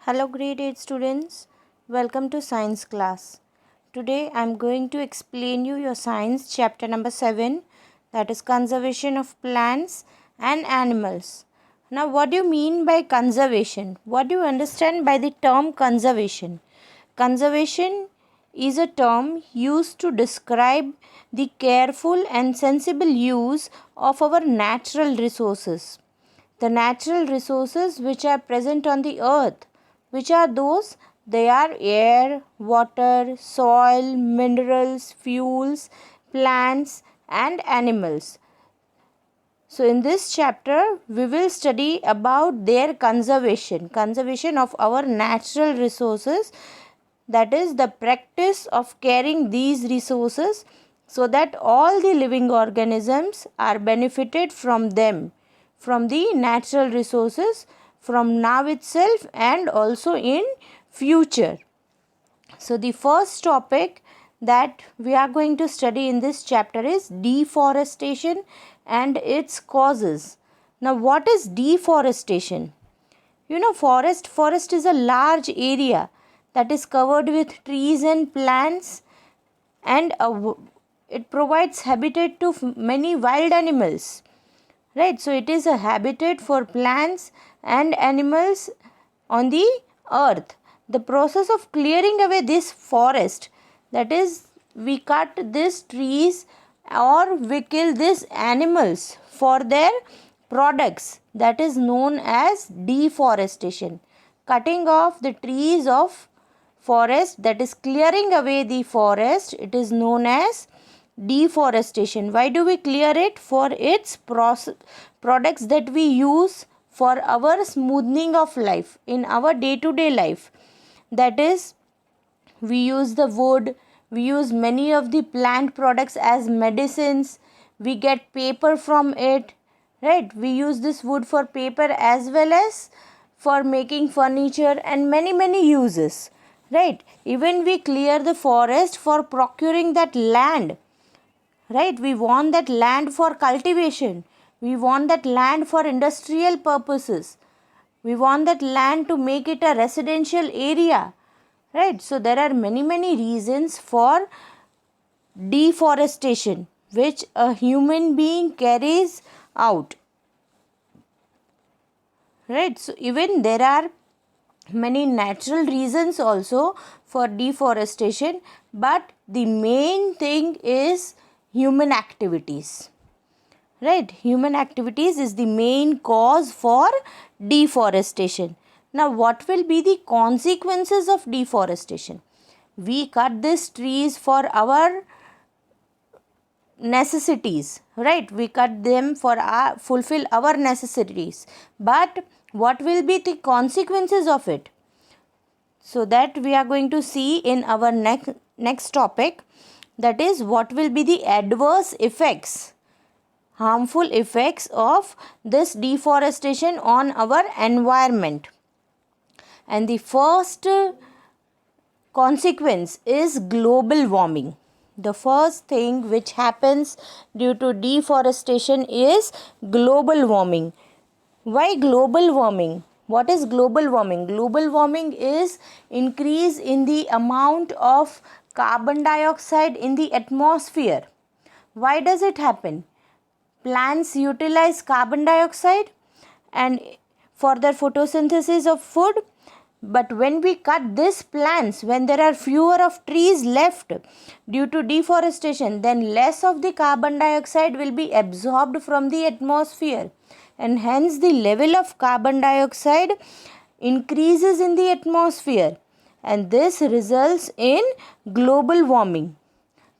Hello grade 8 students, welcome to science class. Today I am going to explain you your science chapter number 7, that is conservation of plants and animals. Now what do you mean by conservation? What do you understand by the term conservation? Conservation is a term used to describe the careful and sensible use of our natural resources. The natural resources which are present on the earth. Which are those? They are air, water, soil, minerals, fuels, plants and animals. So in this chapter we will study about their conservation of our natural resources, that is the practice of caring these resources so that all the living organisms are benefited from them, from the natural resources, from now itself and also in future. So the first topic that we are going to study in this chapter is deforestation and its causes. Now what is deforestation? Forest is a large area that is covered with trees and plants, and it provides habitat to many wild animals. Right, so it is a habitat for plants and animals on the earth. The process of clearing away this forest, that is we cut these trees or we kill these animals for their products, that is known as deforestation. Cutting off the trees of forest, that is clearing away the forest, it is known as deforestation. Why do we clear it? For its products that we use for our smoothing of life in our day-to-day life. That is, we use the wood, we use many of the plant products as medicines, we get paper from it, right? We use this wood for paper as well as for making furniture and many uses, right? Even we clear the forest for procuring that land, right? We want that land for cultivation, we want that land for industrial purposes, we want that land to make it a residential area, right? So there are many reasons for deforestation which a human being carries out, right? So even there are many natural reasons also for deforestation, but the main thing is human activities, right? Human activities is the main cause for deforestation. Now what will be the consequences of deforestation? We cut these trees for our necessities, right? We cut them for fulfill our necessities, but what will be the consequences of it? So that we are going to see in our next topic, that is what will be the adverse effects, harmful effects of this deforestation on our environment. And the first consequence is global warming. The first thing which happens due to deforestation is global warming. Why global warming? What is global warming? Global warming is increase in the amount of carbon dioxide in the atmosphere. Why does it happen? Plants utilize carbon dioxide and for their photosynthesis of food, but when we cut these plants, when there are fewer of trees left due to deforestation, then less of the carbon dioxide will be absorbed from the atmosphere, and hence the level of carbon dioxide increases in the atmosphere, and this results in global warming.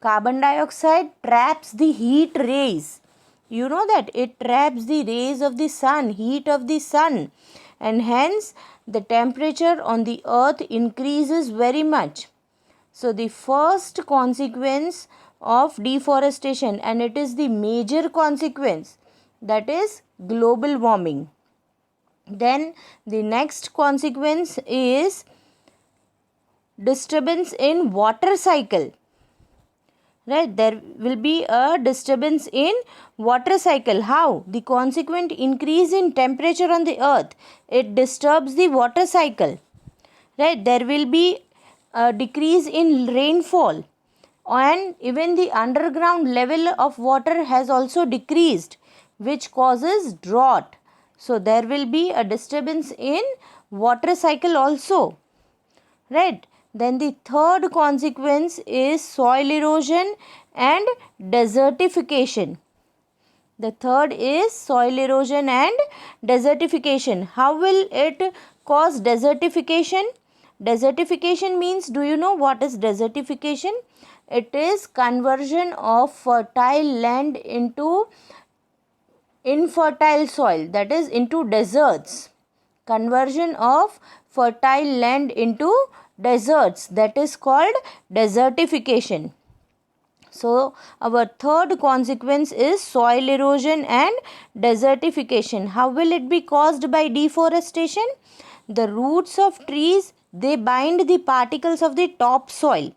Carbon dioxide traps the heat rays. You know that it traps the rays of the sun, heat of the sun, and hence the temperature on the earth increases very much. So the first consequence of deforestation, and it is the major consequence, that is global warming. Then the next consequence is disturbance in water cycle, right? There will be a disturbance in water cycle. How? The consequent increase in temperature on the earth, it disturbs the water cycle. right? There will be a decrease in rainfall, and even the underground level of water has also decreased, which causes drought. So there will be a disturbance in water cycle also, right? Then the third consequence is soil erosion and desertification. The third is soil erosion and desertification. How will it cause desertification? Desertification means, do you know what is desertification? It is conversion of fertile land into infertile soil, that is into deserts. Conversion of fertile land into deserts, that is called desertification. So our third consequence is soil erosion and desertification. How will it be caused by deforestation? The roots of trees, they bind the particles of the topsoil,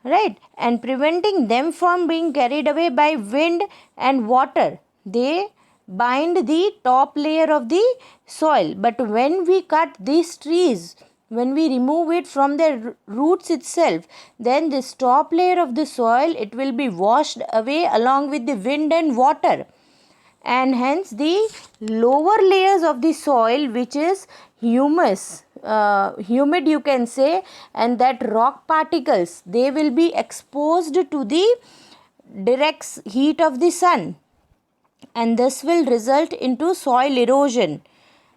right, and preventing them from being carried away by wind and water. They bind the top layer of the soil. But when we cut these trees, when we remove it from their roots itself, then this top layer of the soil, it will be washed away along with the wind and water, and hence the lower layers of the soil, which is humus, humid you can say, and that rock particles, they will be exposed to the direct heat of the sun, and this will result into soil erosion.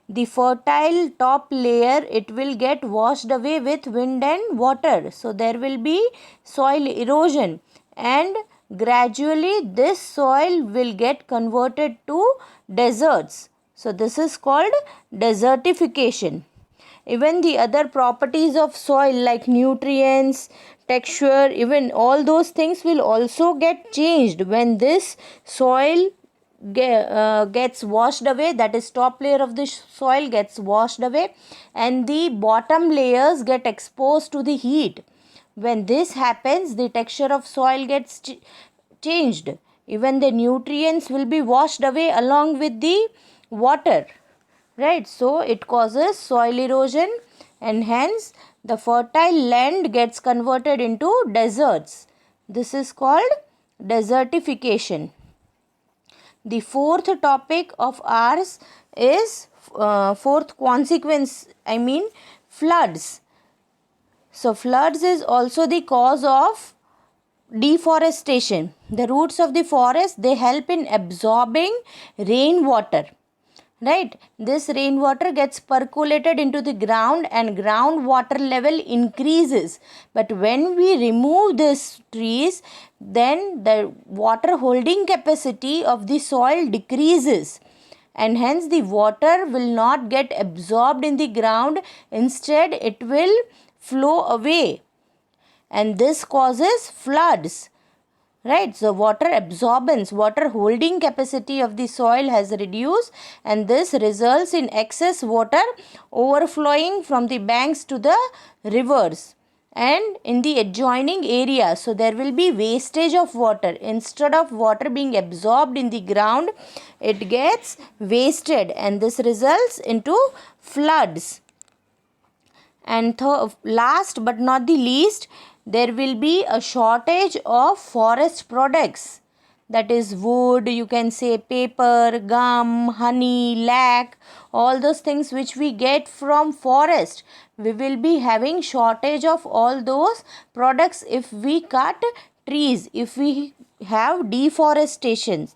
The fertile top layer, it will get washed away with wind and water, so there will be soil erosion, and gradually this soil will get converted to deserts. So this is called desertification. Even the other properties of soil like nutrients, texture, even all those things will also get changed when this soil gets washed away, that is top layer of the soil gets washed away, and the bottom layers get exposed to the heat. When this happens, the texture of soil gets changed. Even the nutrients will be washed away along with the water, right? So it causes soil erosion, and hence the fertile land gets converted into deserts. This is called desertification. The fourth topic of ours is fourth consequence, I mean floods. So floods is also the cause of deforestation. The roots of the forest, they help in absorbing rainwater, right? This rainwater gets percolated into the ground and groundwater level increases. But when we remove these trees, then the water holding capacity of the soil decreases, and hence the water will not get absorbed in the ground. Instead, it will flow away, and this causes floods, right? So water absorbance, water holding capacity of the soil has reduced, and this results in excess water overflowing from the banks to the rivers and in the adjoining area. So there will be wastage of water. Instead of water being absorbed in the ground, it gets wasted, and this results into floods. And last but not the least, there will be a shortage of forest products, that is wood, you can say paper, gum, honey, lac, all those things which we get from forest. We will be having shortage of all those products if we cut trees, if we have deforestation,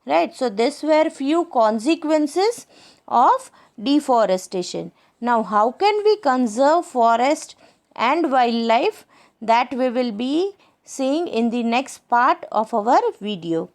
right? So this were few consequences of deforestation. Now how can we conserve forest and wildlife? That we will be seeing in the next part of our video.